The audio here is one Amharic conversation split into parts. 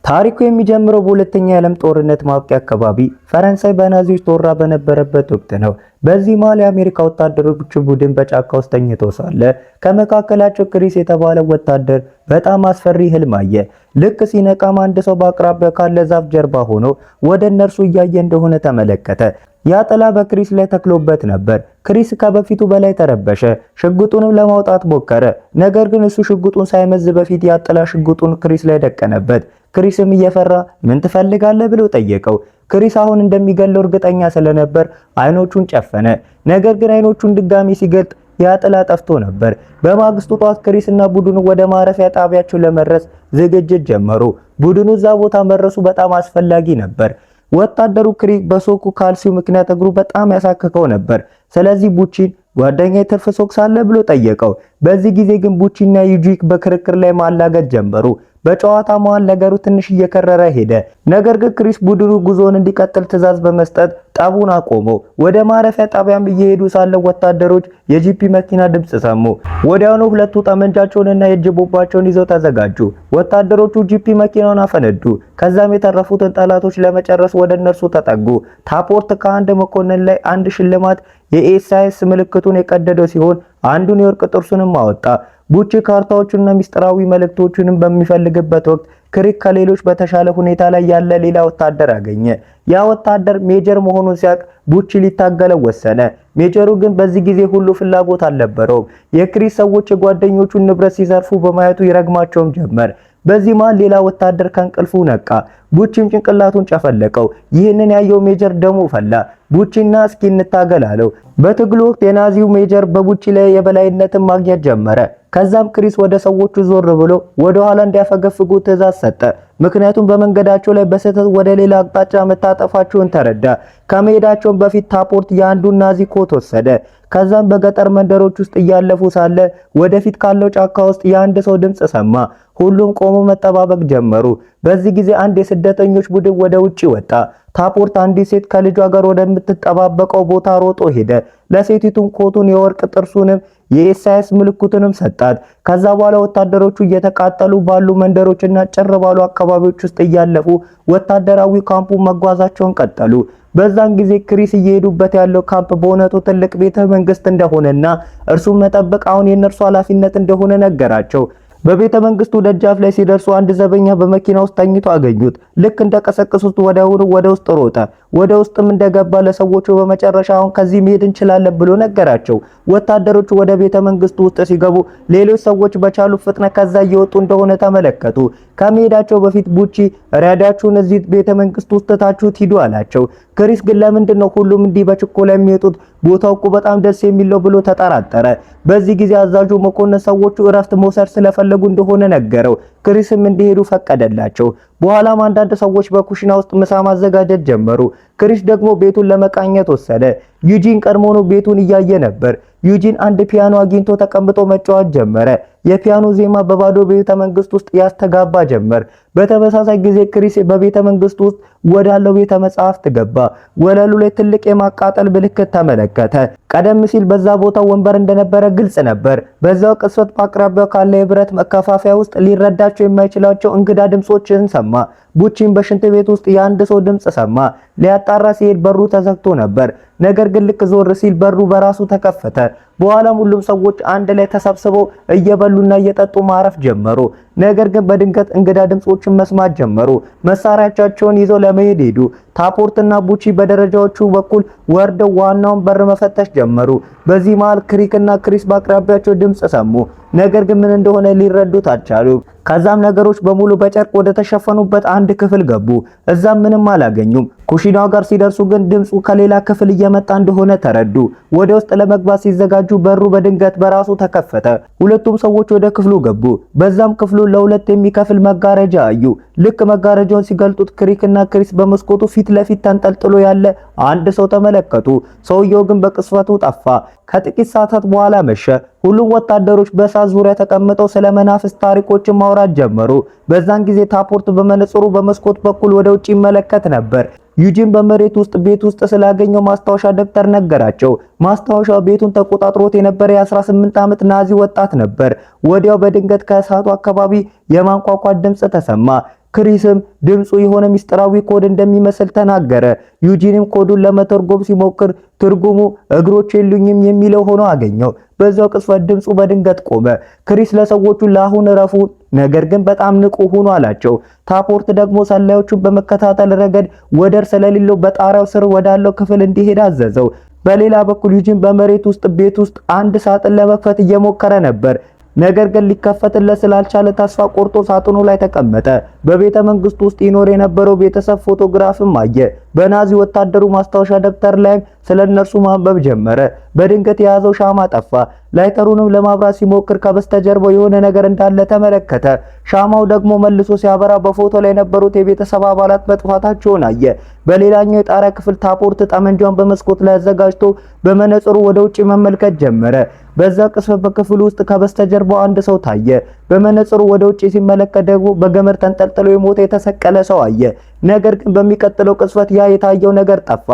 ታሪኩ የሚጀምረው በሁለተኛው የዓለም ጦርነት ማብቂያ አካባቢ ፈረንሳይ በናዚዎች ተወራ በነበረበት ወቅት ነው። በዚህ መሃል የአሜሪካ ወታደሮች ቡድን በጫካ ውስጥ ተኝቶ ሳለ ከመካከላቸው ክሪስ የተባለ ወታደር በጣም አስፈሪ ህልም አየ። ልክ ሲነቃም አንድ ሰው በአቅራቢያው ካለ ዛፍ ጀርባ ሆኖ ወደ እነርሱ እያየ እንደሆነ ተመለከተ። ያ ጥላ በክሪስ ላይ ተክሎበት ነበር። ክሪስ ከበፊቱ በላይ ተረበሸ። ሽጉጡንም ለማውጣት ሞከረ። ነገር ግን እሱ ሽጉጡን ሳይመዝ በፊት ያ ጥላ ሽጉጡን ክሪስ ላይ ደቀነበት። ክሪስም እየፈራ ምን ትፈልጋለህ ብሎ ጠየቀው። ክሪስ አሁን እንደሚገለው እርግጠኛ ስለነበር አይኖቹን ጨፈነ። ነገር ግን አይኖቹን ድጋሚ ሲገልጥ ያ ጥላ ጠፍቶ ነበር። በማግስቱ ጧት ክሪስ እና ቡድኑ ወደ ማረፊያ ጣቢያቸው ለመድረስ ዝግጅት ጀመሩ። ቡድኑ እዛ ቦታ መድረሱ በጣም አስፈላጊ ነበር። ወታደሩ ክሪስ በሶኩ ካልሲው ምክንያት እግሩ በጣም ያሳክከው ነበር። ስለዚህ ቡቺን ጓደኛዬ ትርፍ ሶክስ አለ ብሎ ጠየቀው። በዚህ ጊዜ ግን ቡቺና ዩጂክ በክርክር ላይ ማላገጥ ጀመሩ። በጨዋታ መሃል ነገሩ ትንሽ እየከረረ ሄደ። ነገር ግን ክሪስ ቡድኑ ጉዞውን እንዲቀጥል ትዕዛዝ በመስጠት ጠቡን አቆመው። ወደ ማረፊያ ጣቢያም እየሄዱ ሳለ ወታደሮች የጂፒ መኪና ድምጽ ሰሙ። ወዲያውኑ ሁለቱ ጠመንጃቸውንና የእጅ ቦምባቸውን ይዘው ተዘጋጁ። ወታደሮቹ ጂፒ መኪናውን አፈነዱ። ከዛም የተረፉትን ጠላቶች ለመጨረስ ወደ እነርሱ ተጠጉ። ታፖርት ከአንድ መኮንን ላይ አንድ ሽልማት የኤስአይኤስ ምልክቱን የቀደደው ሲሆን አንዱን የወርቅ ጥርሱንም አወጣ። ቡቺ ካርታዎቹንና ሚስጥራዊ መልእክቶቹንም በሚፈልግበት ወቅት ክሪክ ከሌሎች በተሻለ ሁኔታ ላይ ያለ ሌላ ወታደር አገኘ። ያ ወታደር ሜጀር መሆኑን ሲያቅ ቡቺ ሊታገለው ወሰነ። ሜጀሩ ግን በዚህ ጊዜ ሁሉ ፍላጎት አልነበረውም። የክሪስ ሰዎች የጓደኞቹን ንብረት ሲዘርፉ በማየቱ ይረግማቸውም ጀመር። በዚህ መሃል ሌላ ወታደር ከእንቅልፉ ነቃ። ቡቺም ጭንቅላቱን ጨፈለቀው። ይህንን ያየው ሜጀር ደሙ ፈላ። ቡቺና እስኪ እንታገል አለው። በትግሉ ወቅት የናዚው ሜጀር በቡቺ ላይ የበላይነትን ማግኘት ጀመረ። ከዛም ክሪስ ወደ ሰዎቹ ዞር ብሎ ወደ ኋላ እንዲያፈገፍጉ ትዕዛዝ ሰጠ። ምክንያቱም በመንገዳቸው ላይ በስህተት ወደ ሌላ አቅጣጫ መታጠፋቸውን ተረዳ። ከመሄዳቸው በፊት ታፖርት የአንዱን ናዚ ኮት ወሰደ። ከዛም በገጠር መንደሮች ውስጥ እያለፉ ሳለ ወደፊት ካለው ጫካ ውስጥ የአንድ ሰው ድምጽ ሰማ። ሁሉም ቆሞ መጠባበቅ ጀመሩ። በዚህ ጊዜ አንድ የስደተኞች ቡድን ወደ ውጪ ወጣ። ታፖርት አንዲት ሴት ከልጇ ጋር ወደምትጠባበቀው ቦታ ሮጦ ሄደ። ለሴቲቱም ኮቱን፣ የወርቅ ጥርሱንም የኤስአይኤስ ምልክቱንም ሰጣት። ከዛ በኋላ ወታደሮቹ እየተቃጠሉ ባሉ መንደሮችና ጭር ባሉ አካባቢዎች ውስጥ እያለፉ ወታደራዊ ካምፑ መጓዛቸውን ቀጠሉ። በዛን ጊዜ ክሪስ እየሄዱበት ያለው ካምፕ በእውነቱ ትልቅ ቤተ መንግስት እንደሆነና እርሱም መጠበቅ አሁን የነርሱ ኃላፊነት እንደሆነ ነገራቸው። በቤተ መንግስቱ ደጃፍ ላይ ሲደርሱ አንድ ዘበኛ በመኪና ውስጥ ተኝቶ አገኙት። ልክ እንደቀሰቀሱት ወዲያውኑ ወደ ውስጥ ሮጠ። ወደ ውስጥም እንደገባ ለሰዎቹ በመጨረሻ አሁን ከዚህ መሄድ እንችላለን ብሎ ነገራቸው። ወታደሮቹ ወደ ቤተ መንግስቱ ውስጥ ሲገቡ ሌሎች ሰዎች በቻሉ ፍጥነት ከዛ እየወጡ እንደሆነ ተመለከቱ። ከመሄዳቸው በፊት ቡቺ ራዳችሁን እዚህ ቤተ መንግስቱ ውስጥ ታችሁት ሂዱ አላቸው። ክሪስ ግን ለምንድን ነው ሁሉም እንዲህ በችኮላ የሚወጡት? ቦታው እኮ በጣም ደስ የሚለው ብሎ ተጠራጠረ። በዚህ ጊዜ አዛዡ መኮንን ሰዎቹ እረፍት መውሰድ ስለፈለጉ እንደሆነ ነገረው። ክሪስም እንዲሄዱ ፈቀደላቸው። በኋላም አንዳንድ ሰዎች በኩሽና ውስጥ ምሳ ማዘጋጀት ጀመሩ። ክሪስ ደግሞ ቤቱን ለመቃኘት ወሰደ። ዩጂን ቀድሞውኑ ቤቱን እያየ ነበር። ዩጂን አንድ ፒያኖ አግኝቶ ተቀምጦ መጫወት ጀመረ። የፒያኖ ዜማ በባዶ ቤተ መንግስት ውስጥ ያስተጋባ ጀመር። በተመሳሳይ ጊዜ ክሪስ በቤተ መንግስት ውስጥ ወዳለው ቤተ መጻሕፍት ገባ። ወለሉ ላይ ትልቅ የማቃጠል ምልክት ተመለከተ። ቀደም ሲል በዛ ቦታ ወንበር እንደነበረ ግልጽ ነበር። በዛው ቅጽበት በአቅራቢያው ካለ የብረት መከፋፈያ ውስጥ ሊረዳቸው የማይችላቸው እንግዳ ድምጾችን ሰማ። ቡቺን በሽንት ቤት ውስጥ የአንድ ሰው ድምጽ ሰማ። ሊያጣራ ሲሄድ በሩ ተዘግቶ ነበር። ነገር ግን ልክ ዞር ሲል በሩ በራሱ ተከፈተ። በኋላም ሁሉም ሰዎች አንድ ላይ ተሰብስበው እየበሉና እየጠጡ ማረፍ ጀመሩ። ነገር ግን በድንገት እንግዳ ድምጾችን መስማት ጀመሩ። መሳሪያዎቻቸውን ይዘው ለመሄድ ሄዱ። ታፖርትና ቡቺ በደረጃዎቹ በኩል ወርደው ዋናውን በር መፈተሽ ጀመሩ። በዚህ መሃል ክሪክና ክሪስ በአቅራቢያቸው ድምጽ ሰሙ። ነገር ግን ምን እንደሆነ ሊረዱት አልቻሉም። ከዛም ነገሮች በሙሉ በጨርቅ ወደ ተሸፈኑበት አንድ ክፍል ገቡ። እዛም ምንም አላገኙም። ኩሽናው ጋር ሲደርሱ ግን ድምጹ ከሌላ ክፍል እየመጣ እንደሆነ ተረዱ። ወደ ውስጥ ለመግባት ሲዘጋጁ በሩ በድንገት በራሱ ተከፈተ። ሁለቱም ሰዎች ወደ ክፍሉ ገቡ። በዛም ክፍሉ ለሁለት የሚከፍል መጋረጃ አዩ። ልክ መጋረጃውን ሲገልጡት ክሪክና ክሪስ በመስኮቱ ፊት ለፊት ተንጠልጥሎ ያለ አንድ ሰው ተመለከቱ። ሰውየው ግን በቅጽበቱ ጠፋ። ከጥቂት ሰዓታት በኋላ መሸ። ሁሉም ወታደሮች በእሳት ዙሪያ ተቀምጠው ስለ መናፍስት ታሪኮችን ማውራት ጀመሩ። በዛን ጊዜ ታፖርት በመነጽሩ በመስኮት በኩል ወደ ውጭ ይመለከት ነበር። ዩጂን በመሬት ውስጥ ቤት ውስጥ ስላገኘው ማስታወሻ ደብተር ነገራቸው። ማስታወሻው ቤቱን ተቆጣጥሮት የነበረ የ18 ዓመት ናዚ ወጣት ነበር። ወዲያው በድንገት ከእሳቱ አካባቢ የማንኳኳት ድምጽ ተሰማ። ክሪስም ድምፁ የሆነ ሚስጥራዊ ኮድ እንደሚመስል ተናገረ። ዩጂንም ኮዱን ለመተርጎም ሲሞክር ትርጉሙ እግሮች የሉኝም የሚለው ሆኖ አገኘው። በዛው ቅጽበት ድምፁ በድንገት ቆመ። ክሪስ ለሰዎቹ ለአሁን እረፉ፣ ነገር ግን በጣም ንቁ ሁኑ አላቸው። ታፖርት ደግሞ ሰላዮቹን በመከታተል ረገድ ወደር ስለሌለው በጣሪያው ስር ወዳለው ክፍል እንዲሄድ አዘዘው። በሌላ በኩል ዩጂን በመሬት ውስጥ ቤት ውስጥ አንድ ሳጥን ለመክፈት እየሞከረ ነበር። ነገር ግን ሊከፈትለት ስላልቻለ ተስፋ ቆርጦ ሳጥኑ ላይ ተቀመጠ። በቤተ መንግስቱ ውስጥ ይኖር የነበረው ቤተሰብ ፎቶግራፍም አየ። በናዚ ወታደሩ ማስታወሻ ደብተር ላይም ስለነርሱ ማንበብ ጀመረ። በድንገት የያዘው ሻማ ጠፋ። ላይተሩንም ለማብራት ሲሞክር ከበስተጀርባው የሆነ ነገር እንዳለ ተመለከተ። ሻማው ደግሞ መልሶ ሲያበራ በፎቶ ላይ የነበሩት የቤተሰብ አባላት መጥፋታቸውን አየ። በሌላኛው የጣሪያ ክፍል ታፖርት ጠመንጃውን በመስኮት ላይ አዘጋጅቶ በመነጽሩ ወደ ውጭ መመልከት ጀመረ። በዛ ቅጽበት በክፍሉ ውስጥ ከበስተጀርባው አንድ ሰው ታየ። በመነጽሩ ወደ ውጭ ሲመለከት ደግሞ በገመድ ተንጠልጥሎ የሞተ የተሰቀለ ሰው አየ። ነገር ግን በሚቀጥለው ቅጽበት ያ የታየው ነገር ጠፋ።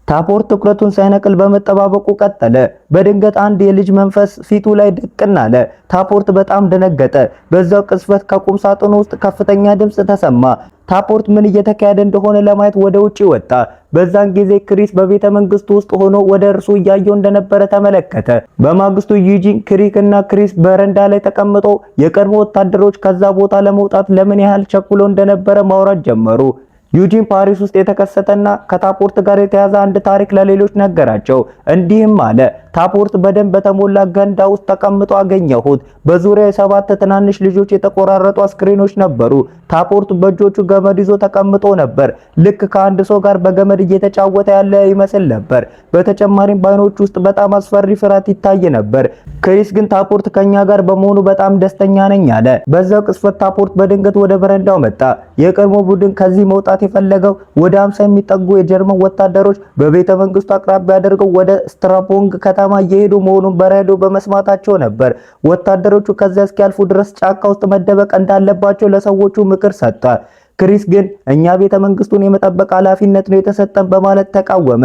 ታፖርት ትኩረቱን ሳይነቅል በመጠባበቁ ቀጠለ። በድንገት አንድ የልጅ መንፈስ ፊቱ ላይ ድቅን አለ። ታፖርት በጣም ደነገጠ። በዛው ቅጽበት ከቁም ሳጥኑ ውስጥ ከፍተኛ ድምፅ ተሰማ። ታፖርት ምን እየተካሄደ እንደሆነ ለማየት ወደ ውጪ ወጣ። በዛን ጊዜ ክሪስ በቤተ መንግስቱ ውስጥ ሆኖ ወደ እርሱ እያየው እንደነበረ ተመለከተ። በማግስቱ ዩጂን፣ ክሪክ እና ክሪስ በረንዳ ላይ ተቀምጠው የቀድሞ ወታደሮች ከዛ ቦታ ለመውጣት ለምን ያህል ቸኩሎ እንደነበረ ማውራት ጀመሩ። ዩጂን ፓሪስ ውስጥ የተከሰተና ከታፖርት ጋር የተያዘ አንድ ታሪክ ለሌሎች ነገራቸው። እንዲህም አለ። ታፖርት በደም በተሞላ ገንዳ ውስጥ ተቀምጦ አገኘሁት። በዙሪያው 7 ትናንሽ ልጆች የተቆራረጡ አስክሬኖች ነበሩ። ታፖርት በእጆቹ ገመድ ይዞ ተቀምጦ ነበር። ልክ ከአንድ ሰው ጋር በገመድ እየተጫወተ ያለ ይመስል ነበር። በተጨማሪም በዓይኖቹ ውስጥ በጣም አስፈሪ ፍርሃት ይታይ ነበር። ክሪስ ግን ታፖርት ከኛ ጋር በመሆኑ በጣም ደስተኛ ነኝ አለ። በዛው ቅጽበት ታፖርት በድንገት ወደ በረንዳው መጣ። የቀድሞ ቡድን ከዚህ መውጣት የፈለገው ወደ 50 የሚጠጉ የጀርመን ወታደሮች በቤተ መንግስቱ አቅራቢያ አድርገው ወደ ስትራፖንግ ከተማ እየሄዱ መሆኑን በሬዲዮ በመስማታቸው ነበር። ወታደሮቹ ከዚያ እስኪያልፉ ድረስ ጫካ ውስጥ መደበቅ እንዳለባቸው ለሰዎቹ ምክር ሰጠ። ክሪስ ግን እኛ ቤተ መንግስቱን የመጠበቅ ኃላፊነት ነው የተሰጠን በማለት ተቃወመ።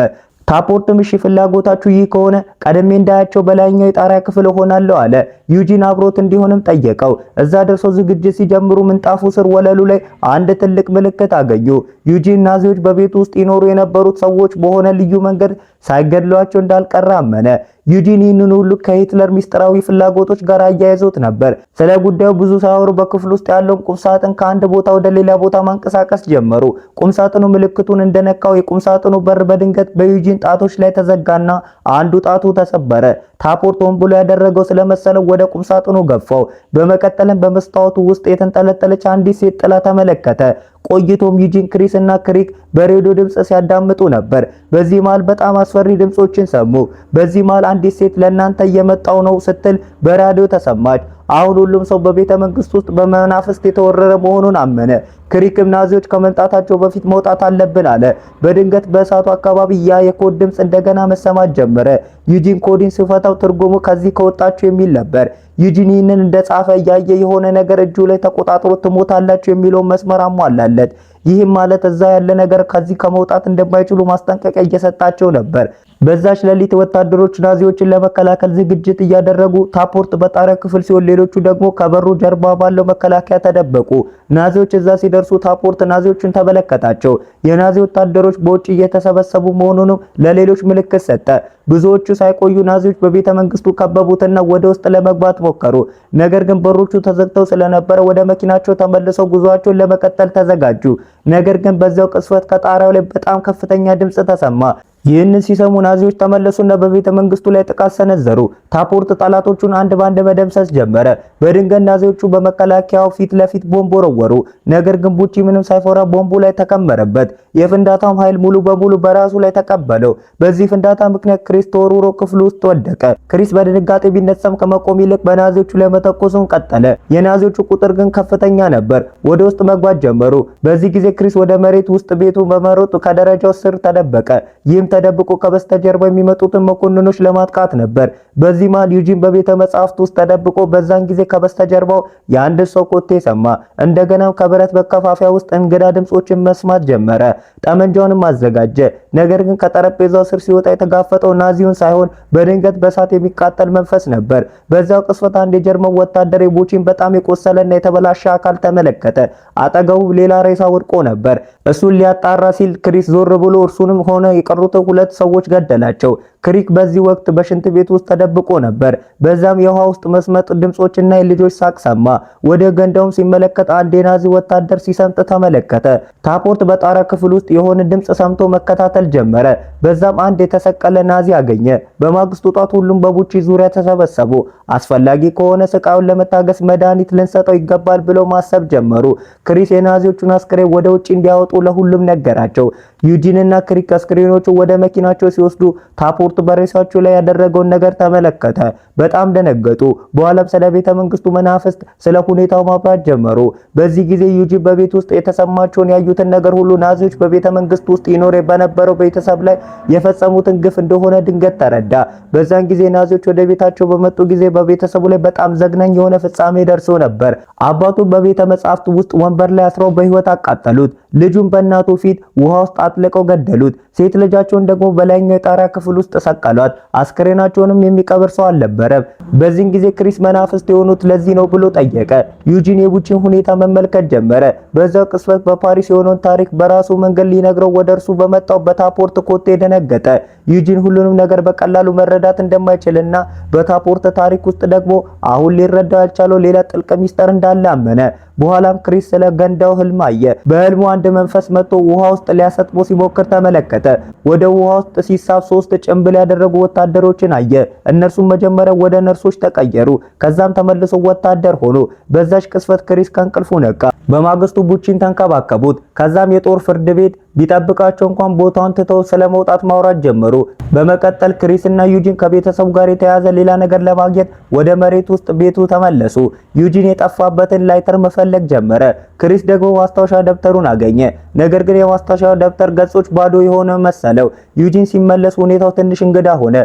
ታፖርትም እሺ ፍላጎታችሁ ይህ ከሆነ ቀደሜ እንዳያቸው በላይኛው የጣሪያ ክፍል ሆናለሁ አለ። ዩጂን አብሮት እንዲሆንም ጠየቀው። እዛ ደርሶ ዝግጅት ሲጀምሩ ምንጣፉ ስር ወለሉ ላይ አንድ ትልቅ ምልክት አገኙ። ዩጂን ናዚዎች በቤቱ ውስጥ ይኖሩ የነበሩት ሰዎች በሆነ ልዩ መንገድ ሳይገድሏቸው እንዳልቀረ አመነ። ዩጂን ይህንን ሁሉ ከሂትለር ሚስጥራዊ ፍላጎቶች ጋር አያይዞት ነበር። ስለ ጉዳዩ ብዙ ሳይወሩ በክፍል ውስጥ ያለውን ቁምሳጥን ከአንድ ቦታ ወደ ሌላ ቦታ ማንቀሳቀስ ጀመሩ። ቁምሳጥኑ ምልክቱን እንደነካው የቁምሳጥኑ በር በድንገት በዩጂን ጣቶች ላይ ተዘጋና አንዱ ጣቱ ተሰበረ። ታፖርት ሆን ብሎ ያደረገው ስለመሰለው ወደ ቁምሳጥኑ ገፋው። በመቀጠልም በመስታወቱ ውስጥ የተንጠለጠለች አንዲት ሴት ጥላ ተመለከተ። ቆይቶም ዩጂን፣ ክሪስ እና ክሪክ በሬዲዮ ድምጽ ሲያዳምጡ ነበር። በዚህ መሃል በጣም አስፈሪ ድምጾችን ሰሙ። በዚህ መሃል አንዲት ሴት ለእናንተ እየመጣው ነው ስትል በራዲዮ ተሰማች። አሁን ሁሉም ሰው በቤተ መንግስት ውስጥ በመናፍስት የተወረረ መሆኑን አመነ። ክሪክም ናዚዎች ከመምጣታቸው በፊት መውጣት አለብን አለ። በድንገት በእሳቱ አካባቢ ያ የኮድ ድምጽ እንደገና መሰማት ጀመረ። ዩጂን ኮዲን ሲፈታው ትርጉሙ ከዚህ ከወጣችሁ የሚል ነበር። ዩጂን ይህንን እንደጻፈ እያየ የሆነ ነገር እጁ ላይ ተቆጣጥሮ ትሞታላችሁ የሚለውን መስመር አሟላለት። ይህም ማለት እዛ ያለ ነገር ከዚህ ከመውጣት እንደማይችሉ ማስጠንቀቂያ እየሰጣቸው ነበር። በዛች ሌሊት ወታደሮች ናዚዎችን ለመከላከል ዝግጅት እያደረጉ ታፖርት በጣሪያ ክፍል ሲሆን ሌሎቹ ደግሞ ከበሩ ጀርባ ባለው መከላከያ ተደበቁ። ናዚዎች እዛ ሲደርሱ ታፖርት ናዚዎችን ተመለከታቸው። የናዚ ወታደሮች በውጭ እየተሰበሰቡ መሆኑንም ለሌሎች ምልክት ሰጠ። ብዙዎቹ ሳይቆዩ ናዚዎች በቤተ መንግስቱ ከበቡትና ወደ ውስጥ ለመግባት ሞከሩ። ነገር ግን በሮቹ ተዘግተው ስለነበረ ወደ መኪናቸው ተመልሰው ጉዟቸውን ለመቀጠል ተዘጋጁ። ነገር ግን በዚያው ቅጽበት ከጣሪያው ላይ በጣም ከፍተኛ ድምጽ ተሰማ። ይህንን ሲሰሙ ናዚዎች ተመለሱና በቤተ መንግስቱ ላይ ጥቃት ሰነዘሩ። ታፖርት ጠላቶቹን አንድ ባንድ መደምሰስ ጀመረ። በድንገት ናዚዎቹ በመከላከያው ፊት ለፊት ቦምብ ወረወሩ። ነገር ግን ቡቺ ምንም ሳይፈራ ቦምቡ ላይ ተከመረበት። የፍንዳታውም ኃይል ሙሉ በሙሉ በራሱ ላይ ተቀበለው። በዚህ ፍንዳታ ምክንያት ክሪስ ተወርውሮ ክፍሉ ውስጥ ወደቀ። ክሪስ በድንጋጤ ቢነሳም ከመቆም ይልቅ በናዚዎቹ ላይ መተኮሱን ቀጠለ። የናዚዎቹ ቁጥር ግን ከፍተኛ ነበር። ወደ ውስጥ መግባት ጀመሩ። በዚህ ጊዜ ክሪስ ወደ መሬት ውስጥ ቤቱ በመሮጥ ከደረጃው ስር ተደበቀ። ይህም ተደብቆ ከበስተጀርባ የሚመጡትን መኮንኖች ለማጥቃት ነበር። በዚህ መሃል ዩጂን በቤተ መጻሕፍት ውስጥ ተደብቆ በዛን ጊዜ ከበስተጀርባው የአንድ ሰው ኮቴ ሰማ። እንደገናም ከብረት መከፋፈያ ውስጥ እንግዳ ድምጾችን መስማት ጀመረ። ጠመንጃውንም አዘጋጀ። ነገር ግን ከጠረጴዛው ስር ሲወጣ የተጋፈጠው ናዚውን ሳይሆን በድንገት በእሳት የሚቃጠል መንፈስ ነበር። በዛው ቅጽበት አንድ የጀርመን ወታደር የቡቺን በጣም የቆሰለና የተበላሸ አካል ተመለከተ። አጠገቡ ሌላ ሬሳ ወድቆ ነበር። እሱን ሊያጣራ ሲል ክሪስ ዞር ብሎ እርሱንም ሆነ የቀሩት ሁለት ሰዎች ገደላቸው። ክሪክ በዚህ ወቅት በሽንት ቤት ውስጥ ተደብቆ ነበር። በዛም የውሃ ውስጥ መስመጥ ድምጾችና የልጆች ሳቅ ሰማ። ወደ ገንዳውም ሲመለከት አንድ የናዚ ወታደር ሲሰምጥ ተመለከተ። ታፖርት በጣራ ክፍል ውስጥ የሆነ ድምጽ ሰምቶ መከታተል ጀመረ። በዛም አንድ የተሰቀለ ናዚ አገኘ። በማግስቱ ጧት ሁሉም በቡቺ ዙሪያ ተሰበሰቡ። አስፈላጊ ከሆነ ስቃዩን ለመታገስ መድኃኒት ልንሰጠው ይገባል ብለው ማሰብ ጀመሩ። ክሪስ የናዚዎቹን አስክሬን ወደ ውጪ እንዲያወጡ ለሁሉም ነገራቸው። ዩጂንና ክሪክ አስክሬኖቹ ወደ መኪናቸው ሲወስዱ ታፖርት በሬሳቸው ላይ ያደረገውን ነገር ተመለከተ። በጣም ደነገጡ። በኋላም ስለ ቤተ መንግስቱ መናፍስት ስለ ሁኔታው ማብራት ጀመሩ። በዚህ ጊዜ ዩጂን በቤት ውስጥ የተሰማቸውን ያዩትን ነገር ሁሉ ናዚዎች በቤተ መንግስቱ ውስጥ ይኖር በነበረው ቤተሰብ ላይ የፈጸሙትን ግፍ እንደሆነ ድንገት ተረዳ። በዛን ጊዜ ናዚዎች ወደ ቤታቸው በመጡ ጊዜ በቤተሰቡ ላይ በጣም ዘግናኝ የሆነ ፍጻሜ ደርሶ ነበር። አባቱን በቤተ መጻሕፍት ውስጥ ወንበር ላይ አስረው በህይወት አቃጠሉት። ልጁን በእናቱ ፊት ውሃ ውስጥ አጥልቀው ገደሉት። ሴት ልጃቸውን ደግሞ በላይኛው የጣሪያ ክፍል ውስጥ ሰቀሏት። አስክሬናቸውንም የሚቀብር ሰው አልነበረም። በዚህን ጊዜ ክሪስ መናፍስት የሆኑት ለዚህ ነው ብሎ ጠየቀ። ዩጂን የቡቺን ሁኔታ መመልከት ጀመረ። በዛው ቅጽበት በፓሪስ የሆነውን ታሪክ በራሱ መንገድ ሊነግረው ወደ እርሱ በመጣው በታፖርት ኮቴ ደነገጠ። ዩጂን ሁሉንም ነገር በቀላሉ መረዳት እንደማይችልና በታፖርት ታሪክ ውስጥ ደግሞ አሁን ሊረዳው ያልቻለው ሌላ ጥልቅ ሚስጥር እንዳለ አመነ። በኋላም ክሪስ ስለ ገንዳው ህልም አየ። በህልሙ አንድ መንፈስ መጥቶ ውሃ ውስጥ ሊያሰጥሞ ሲሞክር ተመለከተ። ወደ ውሃ ውስጥ ሲሳብ 3 ጭንብል ያደረጉ ወታደሮችን አየ። እነርሱም መጀመሪያ ወደ ነርሶች ተቀየሩ። ከዛም ተመልሶ ወታደር ሆኖ። በዛች ቅስፈት ክሪስ ከእንቅልፉ ነቃ። በማግስቱ ቡቺን ተንከባከቡት። ከዛም የጦር ፍርድ ቤት ቢጠብቃቸው እንኳን ቦታውን ትተው ስለመውጣት ማውራት ጀመሩ። በመቀጠል ክሪስ እና ዩጂን ከቤተሰቡ ጋር የተያያዘ ሌላ ነገር ለማግኘት ወደ መሬት ውስጥ ቤቱ ተመለሱ። ዩጂን የጠፋበትን ላይተር መፈለግ ጀመረ። ክሪስ ደግሞ ማስታወሻ ደብተሩን አገኘ። ነገር ግን የማስታወሻ ደብተር ገጾች ባዶ የሆነ መሰለው። ዩጂን ሲመለስ ሁኔታው ትንሽ እንግዳ ሆነ።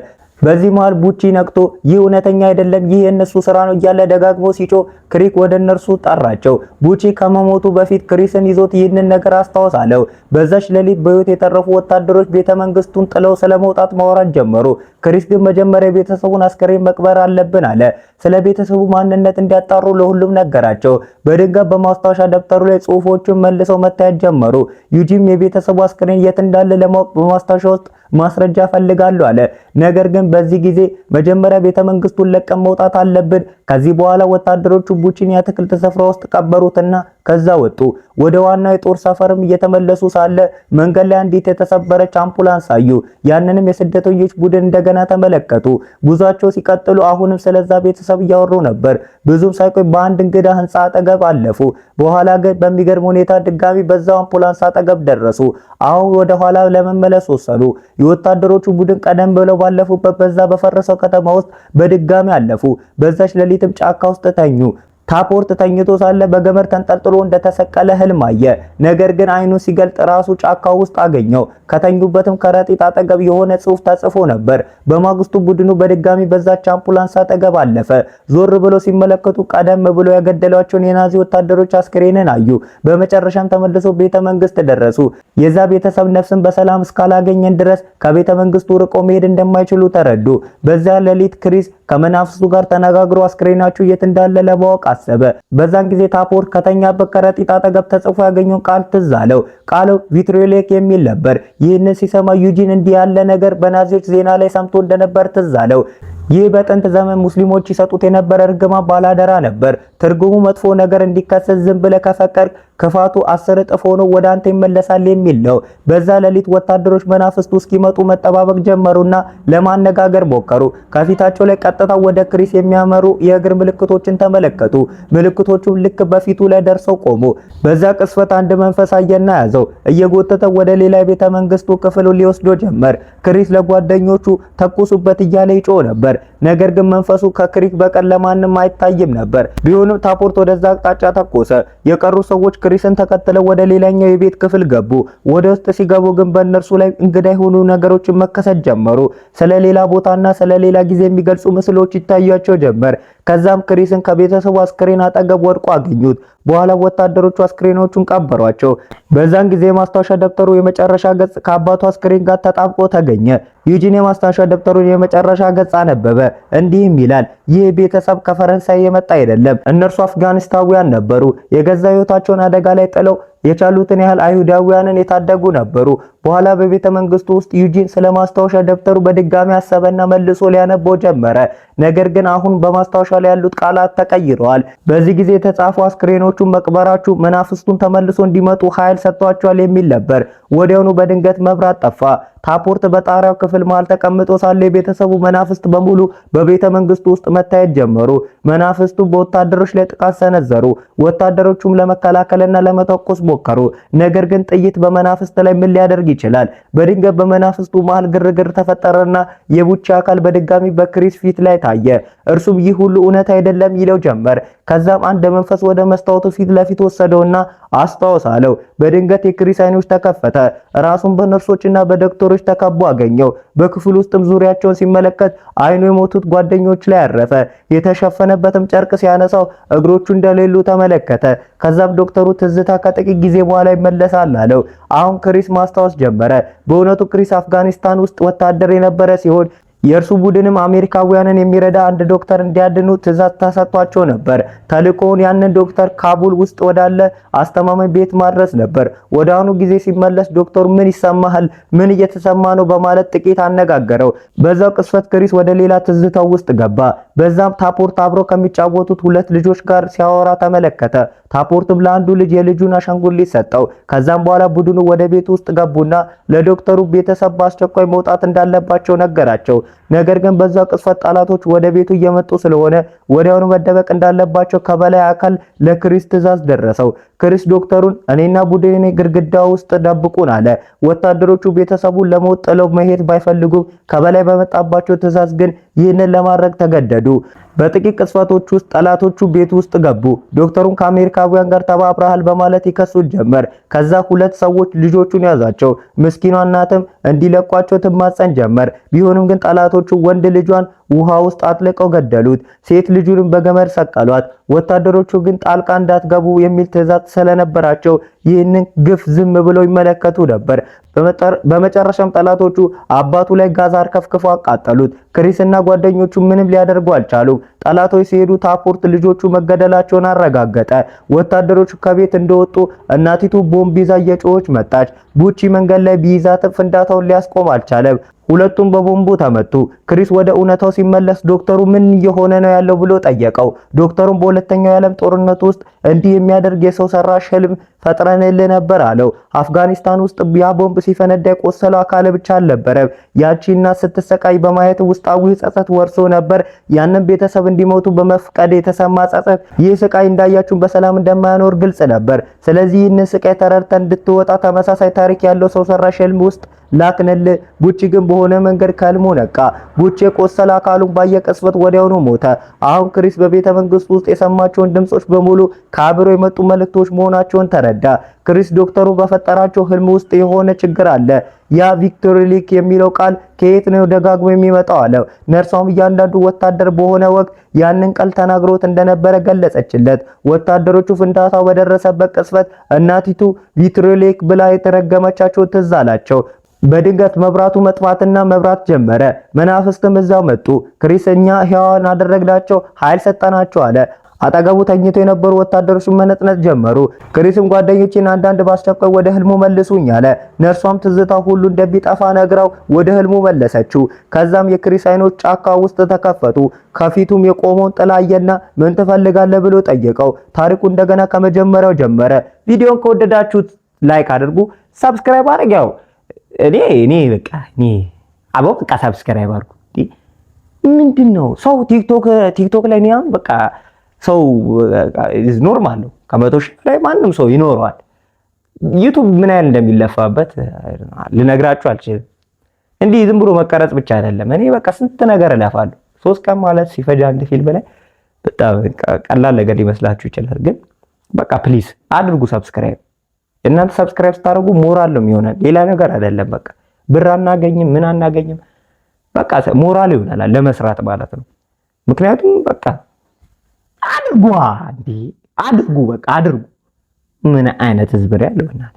በዚህ መሃል ቡቺ ነቅቶ ይህ እውነተኛ አይደለም፣ ይህ የነሱ ስራ ነው እያለ ደጋግሞ ሲጮህ ክሪክ ወደ እነርሱ ጠራቸው። ቡቺ ከመሞቱ በፊት ክሪስን ይዞት ይህንን ነገር አስታውሳለው። በዛች ሌሊት በህይወት የተረፉ ወታደሮች ቤተመንግስቱን ጥለው ስለመውጣት ማውራት ጀመሩ። ክሪስ ግን መጀመሪያ ቤተሰቡን አስከሬን መቅበር አለብን አለ። ስለ ቤተሰቡ ማንነት እንዲያጣሩ ለሁሉም ነገራቸው። በድንገት በማስታወሻ ደብተሩ ላይ ጽሁፎቹን መልሰው መታየት ጀመሩ። ዩጂም የቤተሰቡ አስከሬን የት እንዳለ ለማወቅ በማስታወሻ ውስጥ ማስረጃ ፈልጋለሁ አለ። ነገር ግን በዚህ ጊዜ መጀመሪያ ቤተመንግስቱን ለቀን መውጣት አለብን። ከዚህ በኋላ ወታደሮቹ ቡቺን የአትክልት ስፍራ ውስጥ ቀበሩትና ከዛ ወጡ። ወደ ዋናው የጦር ሰፈርም እየተመለሱ ሳለ መንገድ ላይ አንዲት የተሰበረች አምቡላንስ አዩ። ያንንም የስደተኞች ቡድን እንደገና ተመለከቱ። ጉዟቸው ሲቀጥሉ አሁንም ስለዛ ቤተሰብ እያወሩ ነበር። ብዙም ሳይቆይ በአንድ እንግዳ ህንጻ አጠገብ አለፉ። በኋላ ግን በሚገርም ሁኔታ ድጋሚ በዛው አምቡላንስ አጠገብ ደረሱ። አሁን ወደ ኋላ ለመመለስ ወሰኑ። የወታደሮቹ ቡድን ቀደም ብለው ባለፉበት በዛ በፈረሰው ከተማ ውስጥ በድጋሚ አለፉ። በዛች ሌሊትም ጫካ ውስጥ ተኙ። ታፖርት ተኝቶ ሳለ በገመድ ተንጠልጥሎ እንደተሰቀለ ህልም አየ። ነገር ግን አይኑን ሲገልጥ ራሱ ጫካው ውስጥ አገኘው። ከተኙበትም ከረጢት አጠገብ የሆነ ጽሑፍ ተጽፎ ነበር። በማግስቱ ቡድኑ በድጋሚ በዛች አምቡላንስ አጠገብ አለፈ። ዞር ብሎ ሲመለከቱ ቀደም ብሎ ያገደሏቸውን የናዚ ወታደሮች አስክሬንን አዩ። በመጨረሻም ተመልሶ ቤተ መንግስት ደረሱ። የዛ ቤተሰብ ነፍስን በሰላም እስካላገኘን ድረስ ከቤተ መንግስቱ ርቆ መሄድ እንደማይችሉ ተረዱ። በዛ ሌሊት ክሪስ ከመናፍስቱ ጋር ተነጋግሮ አስክሬናቸው የት እንዳለ ለማወቅ አሰበ። በዛን ጊዜ ታፖርት ከተኛበት ከረጢት አጠገብ ተጽፎ ያገኘውን ቃል ትዝ አለው። ቃሉ ቪትሪዮሌክ የሚል ነበር። ይህንን ሲሰማ ዩጂን እንዲህ ያለ ነገር በናዚዎች ዜና ላይ ሰምቶ እንደነበር ትዝ አለው። ይህ በጥንት ዘመን ሙስሊሞች ይሰጡት የነበረ እርግማን ባላደራ ነበር። ትርጉሙ መጥፎ ነገር እንዲከሰት ዝም ብለህ ከፈቀድክ ክፋቱ 10 እጥፍ ሆኖ ወደ አንተ ይመለሳል የሚል ነው። በዛ ሌሊት ወታደሮች መናፍስቱ እስኪመጡ መጠባበቅ ጀመሩና ለማነጋገር ሞከሩ። ከፊታቸው ላይ ቀጥታ ወደ ክሪስ የሚያመሩ የእግር ምልክቶችን ተመለከቱ። ምልክቶቹም ልክ በፊቱ ላይ ደርሰው ቆሙ። በዛ ቅስፈት አንድ መንፈስ አየና ያዘው። እየጎተተ ወደ ሌላ የቤተ መንግስቱ ክፍል ሊወስዶ ጀመር። ክሪስ ለጓደኞቹ ተኩሱበት እያለ ይጮህ ነበር። ነገር ግን መንፈሱ ከክሪክ በቀር ለማንም አይታይም ነበር። ቢሆንም ቢሆንም ታፖርት ወደዛ አቅጣጫ ተኮሰ። የቀሩ ሰዎች ክሪስን ተከትለው ወደ ሌላኛው የቤት ክፍል ገቡ። ወደ ውስጥ ሲገቡ ግን በእነርሱ ላይ እንግዳ የሆኑ ነገሮችን መከሰት ጀመሩ። ስለሌላ ቦታና ስለሌላ ጊዜ የሚገልጹ ምስሎች ይታያቸው ጀመር። ከዛም ክሪስን ከቤተሰቡ አስክሬን አጠገብ ወድቆ አገኙት። በኋላ ወታደሮቹ አስክሬኖቹን ቀበሯቸው። በዛን ጊዜ የማስታወሻ ደብተሩ የመጨረሻ ገጽ ከአባቱ አስክሬን ጋር ተጣብቆ ተገኘ። ዩጂን የማስታወሻ ደብተሩን የመጨረሻ ገጽ አነበበ። እንዲህም ይላል፣ ይህ ቤተሰብ ከፈረንሳይ የመጣ አይደለም። እነርሱ አፍጋኒስታውያን ነበሩ። የገዛ ሕይወታቸውን አደጋ ላይ ጥለው የቻሉትን ያህል አይሁዳውያንን የታደጉ ነበሩ። በኋላ በቤተ መንግስቱ ውስጥ ዩጂን ስለ ማስታወሻ ደብተሩ በድጋሚ አሰበና መልሶ ሊያነበው ጀመረ። ነገር ግን አሁን በማስታወሻ ላይ ያሉት ቃላት ተቀይረዋል። በዚህ ጊዜ የተጻፈው አስክሬኖቹን መቅበራችሁ መናፍስቱን ተመልሶ እንዲመጡ ኃይል ሰጥቷቸዋል የሚል ነበር። ወዲያውኑ በድንገት መብራት ጠፋ። ታፖርት በጣሪያው ክፍል መሃል ተቀምጦ ሳለ የቤተሰቡ መናፍስት በሙሉ በቤተ መንግስቱ ውስጥ መታየት ጀመሩ። መናፍስቱ በወታደሮች ላይ ጥቃት ሰነዘሩ። ወታደሮቹም ለመከላከልና ለመተኮስ ሞከሩ። ነገር ግን ጥይት በመናፍስት ላይ ምን ሊያደርግ ይችላል? በድንገት በመናፍስቱ መሃል ግርግር ተፈጠረና የቡቺ አካል በድጋሚ በክሪስ ፊት ላይ ታየ። እርሱም ይህ ሁሉ እውነት አይደለም ይለው ጀመር። ከዛም አንድ መንፈስ ወደ መስታወቱ ፊት ለፊት ወሰደውና አስታውስ አለው። በድንገት የክሪስ አይኖች ተከፈተ። ራሱን በነርሶችና በዶክተሮች ተከቦ አገኘው። በክፍል ውስጥም ዙሪያቸውን ሲመለከት አይኑ የሞቱት ጓደኞች ላይ አረፈ። የተሸፈነበትም ጨርቅ ሲያነሳው እግሮቹ እንደሌሉ ተመለከተ። ከዛም ዶክተሩ ትዝታ ከጥቂት ጊዜ በኋላ ይመለሳል አለው። አሁን ክሪስ ማስታወስ ጀመረ። በእውነቱ ክሪስ አፍጋኒስታን ውስጥ ወታደር የነበረ ሲሆን የእርሱ ቡድንም አሜሪካውያንን የሚረዳ አንድ ዶክተር እንዲያድኑ ትዕዛዝ ተሰጥቷቸው ነበር። ተልእኮውን ያንን ዶክተር ካቡል ውስጥ ወዳለ አስተማማኝ ቤት ማድረስ ነበር። ወደ አሁኑ ጊዜ ሲመለስ ዶክተሩ ምን ይሰማሃል? ምን እየተሰማ ነው? በማለት ጥቂት አነጋገረው። በዛው ቅስፈት ክሪስ ወደ ሌላ ትዝታው ውስጥ ገባ። በዛም ታፖርት አብሮ ከሚጫወቱት ሁለት ልጆች ጋር ሲያወራ ተመለከተ። ታፖርትም ለአንዱ ልጅ የልጁን አሻንጉሊት ሰጠው። ከዛም በኋላ ቡድኑ ወደ ቤት ውስጥ ገቡና ለዶክተሩ ቤተሰብ በአስቸኳይ መውጣት እንዳለባቸው ነገራቸው። ነገር ግን በዛው ቅጽበት ጠላቶች ወደ ቤቱ እየመጡ ስለሆነ ወዲያውኑ መደበቅ እንዳለባቸው ከበላይ አካል ለክሪስ ትዕዛዝ ደረሰው። ክሪስ ዶክተሩን እኔና ቡድኔ ግድግዳ ውስጥ ደብቁን አለ። ወታደሮቹ ቤተሰቡን ለሞት ጥለው መሄድ ባይፈልጉም ከበላይ በመጣባቸው ትዕዛዝ ግን ይህንን ለማድረግ ተገደዱ። በጥቂት ቅጽበቶች ውስጥ ጠላቶቹ ቤት ውስጥ ገቡ። ዶክተሩን ከአሜሪካውያን ጋር ተባብረሃል በማለት ይከሱት ጀመር። ከዛ ሁለት ሰዎች ልጆቹን ያዛቸው። ምስኪኗ እናትም እንዲለቋቸው ትማጸን ጀመር። ቢሆንም ግን ጠላቶቹ ወንድ ልጇን ውሃ ውስጥ አጥልቀው ገደሉት። ሴት ልጁንም በገመድ ሰቀሏት። ወታደሮቹ ግን ጣልቃ እንዳትገቡ የሚል ትዕዛዝ ስለነበራቸው ይህንን ግፍ ዝም ብለው ይመለከቱ ነበር። በመጨረሻም ጠላቶቹ አባቱ ላይ ጋዝ አርከፍክፈው አቃጠሉት። ክሪስና ጓደኞቹ ምንም ሊያደርጉ አልቻሉም። ጠላቶች ሲሄዱ ታፖርት ልጆቹ መገደላቸውን አረጋገጠ። ወታደሮቹ ከቤት እንደወጡ እናቲቱ ቦምብ ይዛ እየጮኸች መጣች። ቡቺ መንገድ ላይ ቢይዛትም ፍንዳታውን ሊያስቆም አልቻለም። ሁለቱም በቦምቡ ተመቱ። ክሪስ ወደ እውነታው ሲመለስ ዶክተሩ ምን እየሆነ ነው ያለው ብሎ ጠየቀው። ዶክተሩም በሁለተኛው የዓለም ጦርነት ውስጥ እንዲህ የሚያደርግ የሰው ሰራሽ ህልም ፈጥረንልህ ነበር አለው። አፍጋኒስታን ውስጥ ያ ቦምብ ሲፈነዳ የቆሰለው አካል ብቻ አልነበረም። ያቺ እናት ስትሰቃይ በማየት ውስጣዊ ጸጸት ወርሶ ነበር። ያንን ቤተሰብ እንዲሞቱ በመፍቀድ የተሰማ ጸጸት ይህ ስቃይ እንዳያችሁን በሰላም እንደማያኖር ግልጽ ነበር። ስለዚህ ይህንን ስቃይ ተረድተን እንድትወጣ ተመሳሳይ ታሪክ ያለው ሰው ሰራሽ ህልም ውስጥ ላክንልህ። ቡቺ ግን በሆነ መንገድ ከህልሙ ነቃ። ቡቺ የቆሰለ አካሉን ባየ ቅጽበት ወዲያውኑ ሞተ። አሁን ክሪስ በቤተ መንግስት ውስጥ የሰማቸውን ድምጾች በሙሉ ከአብሮ የመጡ መልእክቶች መሆናቸውን ተረዳ። ክሪስ ዶክተሩ በፈጠራቸው ህልም ውስጥ የሆነ ችግር አለ። ያ ቪክቶሪ ሊክ የሚለው ቃል ከየት ነው ደጋግሞ የሚመጣው አለው። ነርሷም እያንዳንዱ ወታደር በሆነ ወቅት ያንን ቃል ተናግሮት እንደነበረ ገለጸችለት። ወታደሮቹ ፍንዳታው በደረሰበት ቅጽበት እናቲቱ ቪክቶሪ ሊክ ብላ የተረገመቻቸው ትዝ አላቸው። በድንገት መብራቱ መጥፋትና መብራት ጀመረ። መናፍስትም እዛው መጡ። ክሪስ እኛ ሕያዋን አደረግናቸው፣ ኃይል ሰጠናቸው አለ። አጠገቡ ተኝተው የነበሩ ወታደሮች መነጥነጥ ጀመሩ። ክሪስም ጓደኞቼን አንዳንድ ባስቸኳይ ወደ ህልሙ መልሱኝ አለ። ነርሷም ትዝታ ሁሉ እንደሚጠፋ ነግራው ወደ ህልሙ መለሰችው። ከዛም የክሪስ አይኖች ጫካ ውስጥ ተከፈቱ። ከፊቱም የቆመውን ጥላ አየና ምን ትፈልጋለህ ብሎ ጠየቀው። ታሪኩ እንደገና ከመጀመሪያው ጀመረ። ቪዲዮን ከወደዳችሁት ላይክ አድርጉ፣ ሰብስክራይብ አድርጉ። እኔ በቃ አቦ በቃ ሰብስክራይብ አድርጉ። ምንድነው ሰው ቲክቶክ ላይ ነው በቃ ሰው ኖርማል ነው። ከ100 ሺህ ላይ ማንም ሰው ይኖረዋል። ዩቲዩብ ምን ያህል እንደሚለፋበት ልነግራችሁ አልችልም። እንዲህ ዝም ብሎ መቀረጽ ብቻ አይደለም። እኔ በቃ ስንት ነገር እለፋለሁ። 3 ቀን ማለት ሲፈጅ አንድ ፊልም ላይ በጣም ቀላል ነገር ሊመስላችሁ ይችላል፣ ግን በቃ ፕሊዝ አድርጉ ሰብስክራይብ። እናንተ ሰብስክራይብ ስታደርጉ ሞራል ነው የሚሆነን፣ ሌላ ነገር አይደለም። በቃ ብር አናገኝም ምን አናገኝም፣ በቃ ሞራል ይሆናል ለመስራት ማለት ነው። ምክንያቱም በቃ አድርጉ እንዴ አድርጉ፣ በቃ አድርጉ። ምን አይነት ህዝብ ነው ያለው እናት